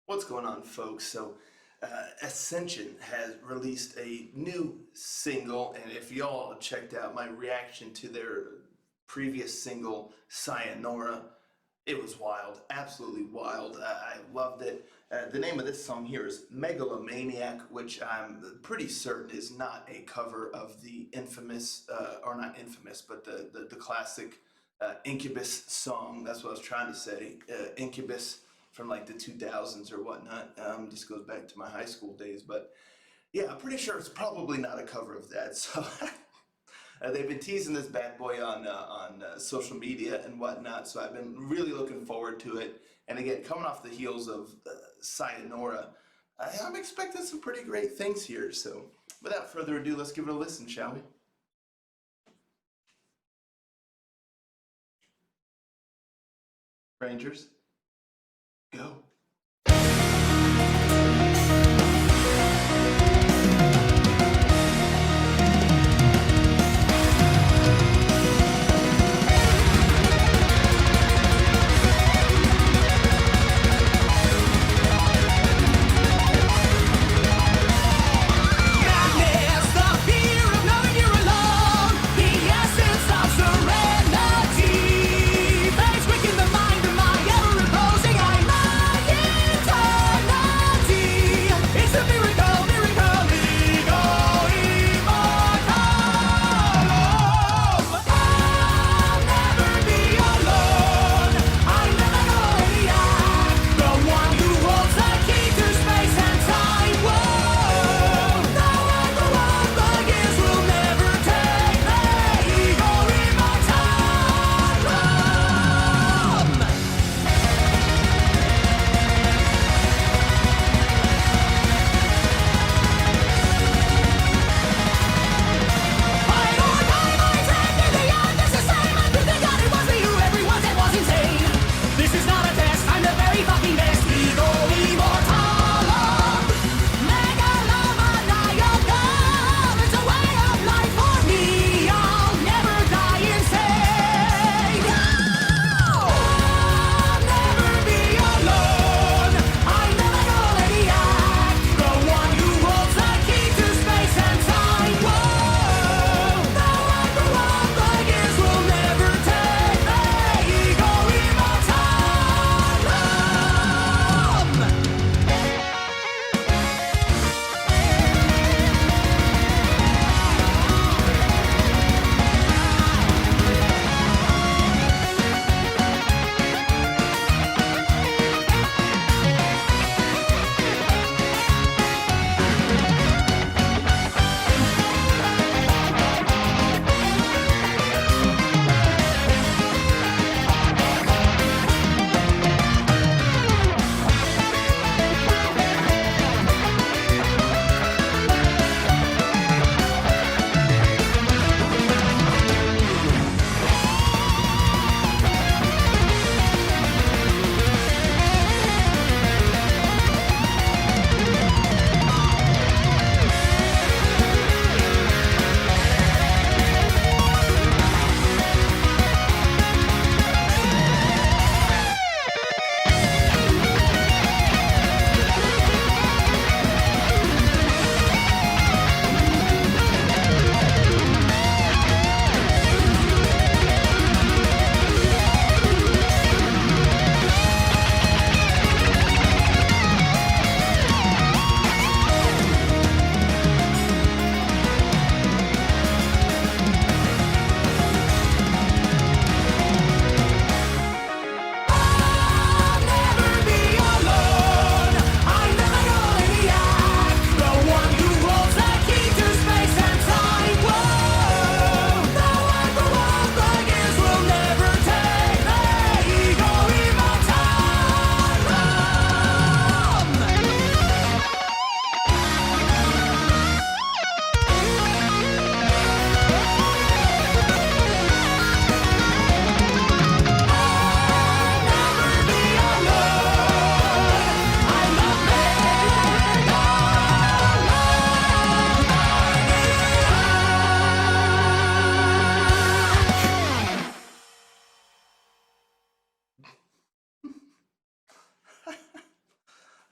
What's going on, folks? Ascension has released a new single, and if y'all checked out my reaction to their previous single, Sayonara, it was wild, absolutely wild. I loved it. The name of this song here is Megalomaniac, which I'm pretty certain is not a cover of the infamous, or not infamous, but the classic Incubus song. That's what I was trying to say. Incubus from like the 2000s or whatnot. Just goes back to my high school days. But yeah, I'm pretty sure it's probably not a cover of that. So they've been teasing this bad boy on social media and whatnot. So I've been really looking forward to it. And again, coming off the heels of Sayonara, I'm expecting some pretty great things here. So without further ado, let's give it a listen, shall we? Rangers, go.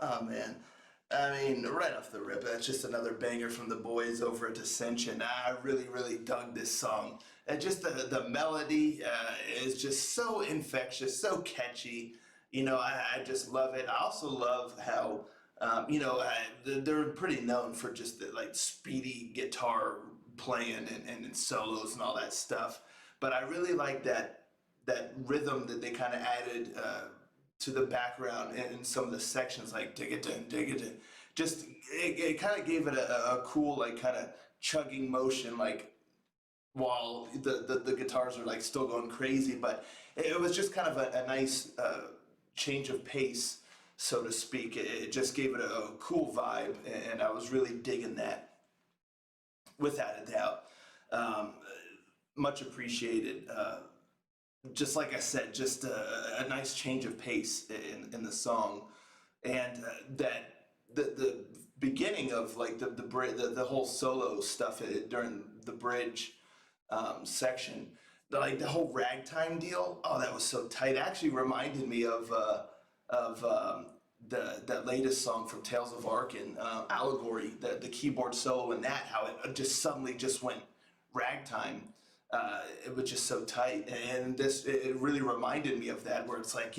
Oh man. I mean, right off the rip, that's just another banger from the boys over at Ascension. I really, really dug this song. And just the melody is just so infectious, so catchy. I just love it. I also love how, they're pretty known for just the like speedy guitar playing and solos and all that stuff. But I really like that rhythm that they kind of added to the background in some of the sections, like dig it in. Just it kind of gave it a cool like kind of chugging motion, like while the guitars are like still going crazy, but it was just kind of a nice change of pace, so to speak. It just gave it a cool vibe, and I was really digging that without a doubt. Um, Much appreciated. Just like I said, just a nice change of pace in the song, and that the beginning of like the whole solo stuff during the bridge section, like the whole ragtime deal. Oh, that was so tight. It actually reminded me of the that latest song from Tales of Arkin, Allegory. The keyboard solo in that, how it just suddenly just went ragtime. It was just so tight, and it really reminded me of that, where it's like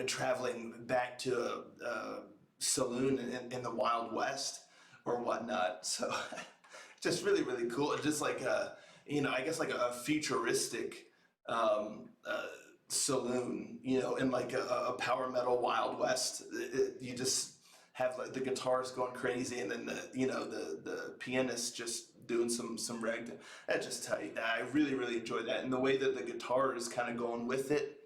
traveling back to a saloon in the Wild West or whatnot. So just really really cool. Just like I guess like a futuristic saloon, in like a power metal Wild West. You just have like the guitars going crazy, and then the pianist just doing some ragtime. That's just tight. I really really enjoy that, and the way that the guitar is kind of going with it,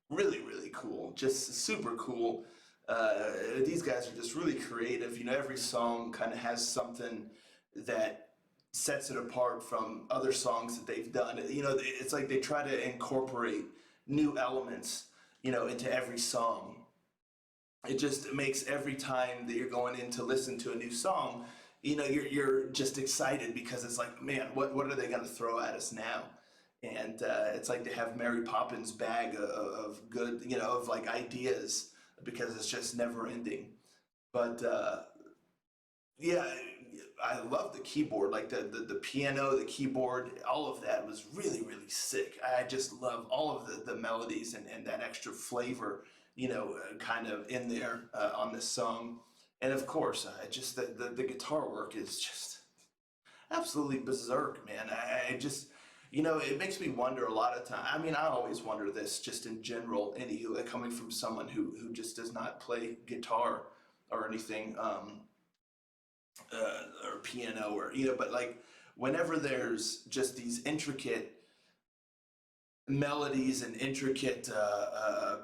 really really cool. Just super cool. These guys are just really creative. Every song kind of has something that sets it apart from other songs that they've done. It's like they try to incorporate new elements, into every song. It just makes every time that you're going in to listen to a new song, you're just excited, because it's like, man, what are they going to throw at us now? And it's like they have Mary Poppins bag of good, of like ideas, because it's just never ending. But yeah, I love the keyboard, like the piano, the keyboard, all of that was really, really sick. I just love all of the melodies and that extra flavor, kind of in there on this song. And of course, just the guitar work is just absolutely berserk, man. I just, it makes me wonder a lot of time. I mean, I always wonder this just in general, coming from someone who just does not play guitar or anything. Or piano, or but like whenever there's just these intricate melodies and intricate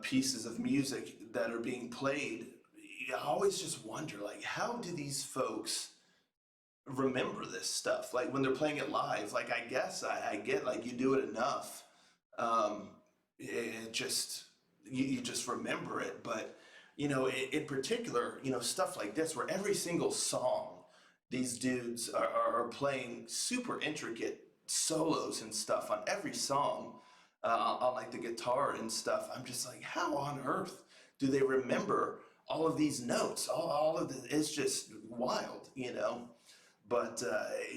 pieces of music that are being played, I always just wonder, like, how do these folks remember this stuff? Like when they're playing it live, like I guess I get like you do it enough, um, it just you just remember it. But in particular, stuff like this, where every single song these dudes are playing super intricate solos and stuff on every song, on like the guitar and stuff. I'm just like, how on earth do they remember all of these notes? All of this, it's just wild. But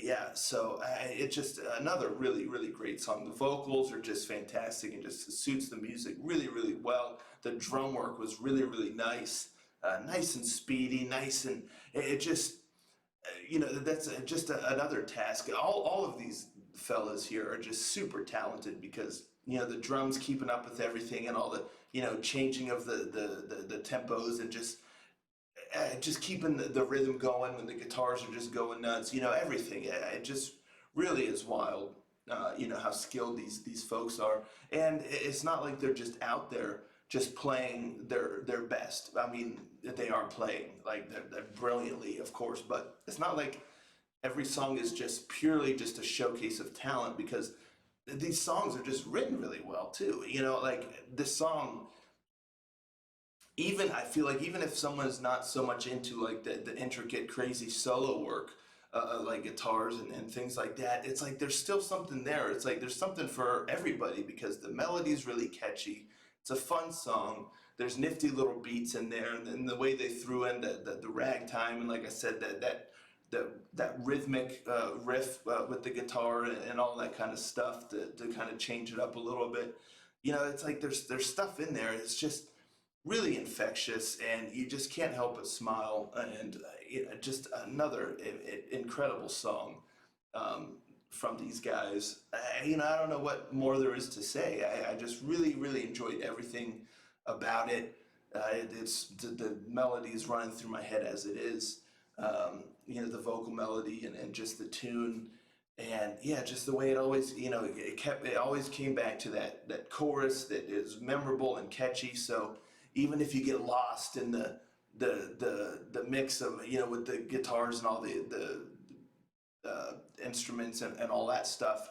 yeah, so it's just another really, really great song. The vocals are just fantastic and just suits the music really, really well. The drum work was really, really nice, nice and speedy, nice, and it just that's just another task. All of these fellas here are just super talented, because the drums keeping up with everything, and all the changing of the tempos, and just keeping the rhythm going when the guitars are just going nuts. Everything. It just really is wild. How skilled these folks are, and it's not like they're just out there just playing their best. I mean, they are playing like they're brilliantly, of course, but it's not like every song is just purely just a showcase of talent, because these songs are just written really well too. Like this song, even I feel like even if someone's not so much into like the intricate crazy solo work, like guitars and things like that, it's like there's still something there. It's like there's something for everybody, because the melody is really catchy. It's a fun song. there's nifty little beats in there, and then the way they threw in the ragtime, and like I said, that rhythmic riff with the guitar and all that kind of stuff to kind of change it up a little bit. It's like there's stuff in there. It's just really infectious, and you just can't help but smile. And just another incredible song from these guys. I don't know what more there is to say. I just really, really enjoyed everything about it. It's the melody is running through my head as it is. The vocal melody and just the tune. And yeah, just the way it always, it always came back to that chorus that is memorable and catchy. So even if you get lost in the mix of, with the guitars and all the instruments and all that stuff,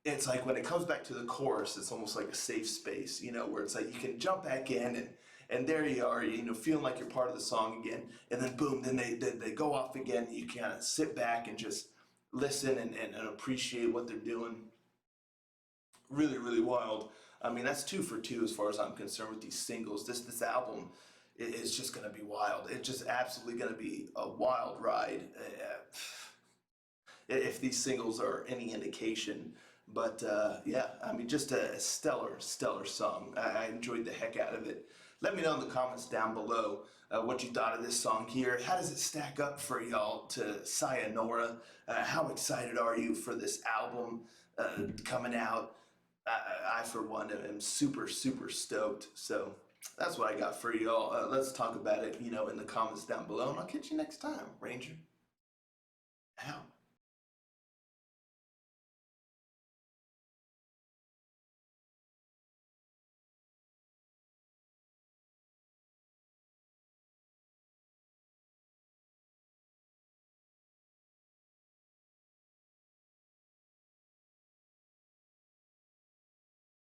it's like when it comes back to the chorus, it's almost like a safe space, where it's like you can jump back in and there you are, feeling like you're part of the song again. And then boom, then they go off again. You kind of sit back and just listen and appreciate what they're doing. Really, really wild. I mean, that's 2 for 2 as far as I'm concerned with these singles. This album is just going to be wild. It's just absolutely going to be a wild ride. If these singles are any indication. But yeah, I mean, just a stellar song. I enjoyed the heck out of it. Let me know in the comments down below what you thought of this song here. How does it stack up for y'all to Sayonara? How excited are you for this album coming out? I for one, am super, super stoked. So that's what I got for y'all. Let's talk about it, in the comments down below. And I'll catch you next time. Ranger out.